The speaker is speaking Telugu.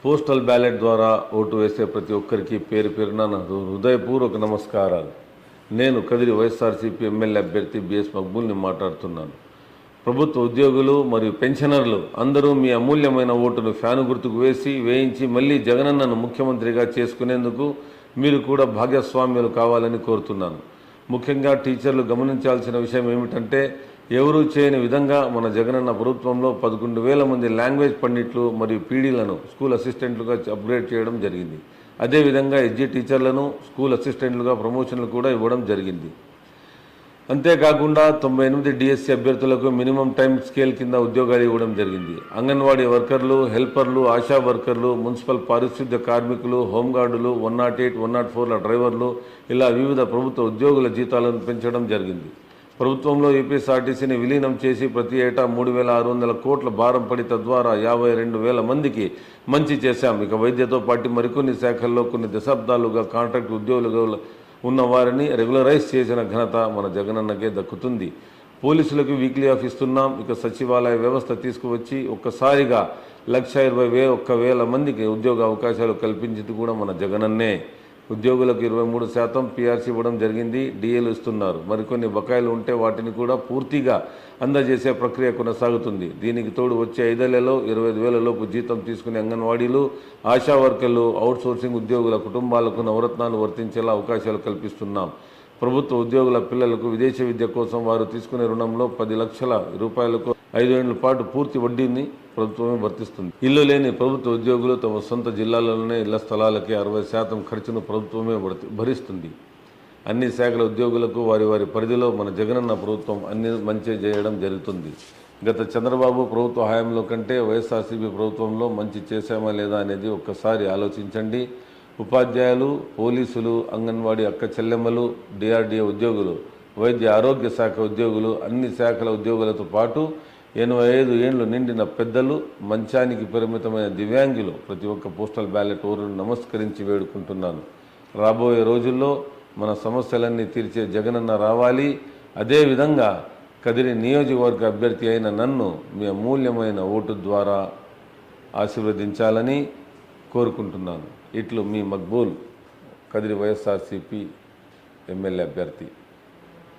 పోస్టల్ బ్యాలెట్ ద్వారా ఓటు వేసే ప్రతి ఒక్కరికి పేరు పేరున నా హృదయపూర్వక నమస్కారాలు. నేను కదిరి వైఎస్ఆర్సీపీ ఎమ్మెల్యే అభ్యర్థి బిఎస్ మక్బూల్ని మాట్లాడుతున్నాను. ప్రభుత్వ ఉద్యోగులు మరియు పెన్షనర్లు అందరూ మీ అమూల్యమైన ఓటును ఫ్యాను గుర్తుకు వేయించి మళ్ళీ జగనన్నను ముఖ్యమంత్రిగా చేసుకునేందుకు మీరు కూడా భాగస్వామ్యులు కావాలని కోరుతున్నాను. ముఖ్యంగా టీచర్లు గమనించాల్సిన విషయం ఏమిటంటే, ఎవరూ చేయని విధంగా మన జగనన్న ప్రభుత్వంలో 11,000 మంది లాంగ్వేజ్ పండిట్లు మరియు పీడీలను స్కూల్ అసిస్టెంట్లుగా అప్గ్రేడ్ చేయడం జరిగింది. అదేవిధంగా ఎస్జీ టీచర్లను స్కూల్ అసిస్టెంట్లుగా ప్రమోషన్లు కూడా ఇవ్వడం జరిగింది. అంతేకాకుండా 98 డిఎస్సీ అభ్యర్థులకు మినిమం టైం స్కేల్ కింద ఉద్యోగాలు ఇవ్వడం జరిగింది. అంగన్వాడీ వర్కర్లు, హెల్పర్లు, ఆశా వర్కర్లు, మున్సిపల్ పారిశుద్ధ్య కార్మికులు, హోంగార్డులు, 108, 104ల డ్రైవర్లు, ఇలా వివిధ ప్రభుత్వ ఉద్యోగుల జీతాలను పెంచడం జరిగింది. ప్రభుత్వంలో ఏపీఎస్ఆర్టీసీని విలీనం చేసి ప్రతి ఏటా 3,600 కోట్ల భారం పడి తద్వారా 52,000 మందికి మంచి చేశాం. ఇక వైద్యతో పాటు మరికొన్ని శాఖల్లో కొన్ని దశాబ్దాలుగా కాంట్రాక్ట్ ఉద్యోగులుగా ఉన్న వారిని రెగ్యులరైజ్ చేసిన ఘనత మన జగనన్నకే దక్కుతుంది. పోలీసులకు వీక్లీ ఆఫ్ ఇస్తున్నాం. ఇక సచివాలయ వ్యవస్థ తీసుకువచ్చి ఒక్కసారిగా 1,21,000 మందికి ఉద్యోగ అవకాశాలు కల్పించింది కూడా మన జగనన్నే. ఉద్యోగులకు 23% పీఆర్సీ ఇవ్వడం జరిగింది. డిఏలు ఇస్తున్నారు. మరికొన్ని బకాయిలు ఉంటే వాటిని కూడా పూర్తిగా అందజేసే ప్రక్రియ కొనసాగుతుంది. దీనికి తోడు వచ్చే 5 ఏళ్లలో 25,000 లోపు జీతం తీసుకునే అంగన్వాడీలు, ఆశా వర్కర్లు, అవుట్సోర్సింగ్ ఉద్యోగుల కుటుంబాలకు నవరత్నాలు వర్తించేలా అవకాశాలు కల్పిస్తున్నాం. ప్రభుత్వ ఉద్యోగుల పిల్లలకు విదేశీ విద్య కోసం వారు తీసుకునే రుణంలో 10 లక్షల రూపాయలకు 5 ఏళ్ల పాటు పూర్తి వడ్డీని ప్రభుత్వమే వర్తిస్తుంది. ఇల్లు లేని ప్రభుత్వ ఉద్యోగులు తమ సొంత జిల్లాలోనే ఇళ్ల స్థలాలకి 60% ఖర్చును ప్రభుత్వమే భరిస్తుంది. అన్ని శాఖల ఉద్యోగులకు వారి పరిధిలో మన జగనన్న ప్రభుత్వం అన్ని మంచి చేయడం జరుగుతుంది. గత చంద్రబాబు ప్రభుత్వ హయాంలో కంటే వైఎస్ఆర్సీపీ ప్రభుత్వంలో మంచి చేశామా లేదా అనేది ఒక్కసారి ఆలోచించండి. ఉపాధ్యాయులు, పోలీసులు, అంగన్వాడీ అక్క చెల్లెమ్మలు, డిఆర్డీఏ ఉద్యోగులు, వైద్య ఆరోగ్య శాఖ ఉద్యోగులు, అన్ని శాఖల ఉద్యోగులతో పాటు 85 ఏళ్లు నిండిన పెద్దలు, మంచానికి పరిమితమైన దివ్యాంగులు, ప్రతి ఒక్క పోస్టల్ బ్యాలెట్ ఓరును నమస్కరించి వేడుకుంటున్నాను. రాబోయే రోజుల్లో మన సమస్యలన్నీ తీర్చే జగనన్న రావాలి. అదేవిధంగా కదిరి నియోజకవర్గ అభ్యర్థి అయిన నన్ను మీ అమూల్యమైన ఓటు ద్వారా ఆశీర్వదించాలని కోరుకుంటున్నాను. ఇట్లు మీ మక్బూల్, కదిరి వైఎస్ఆర్సీపీ ఎమ్మెల్యే అభ్యర్థి.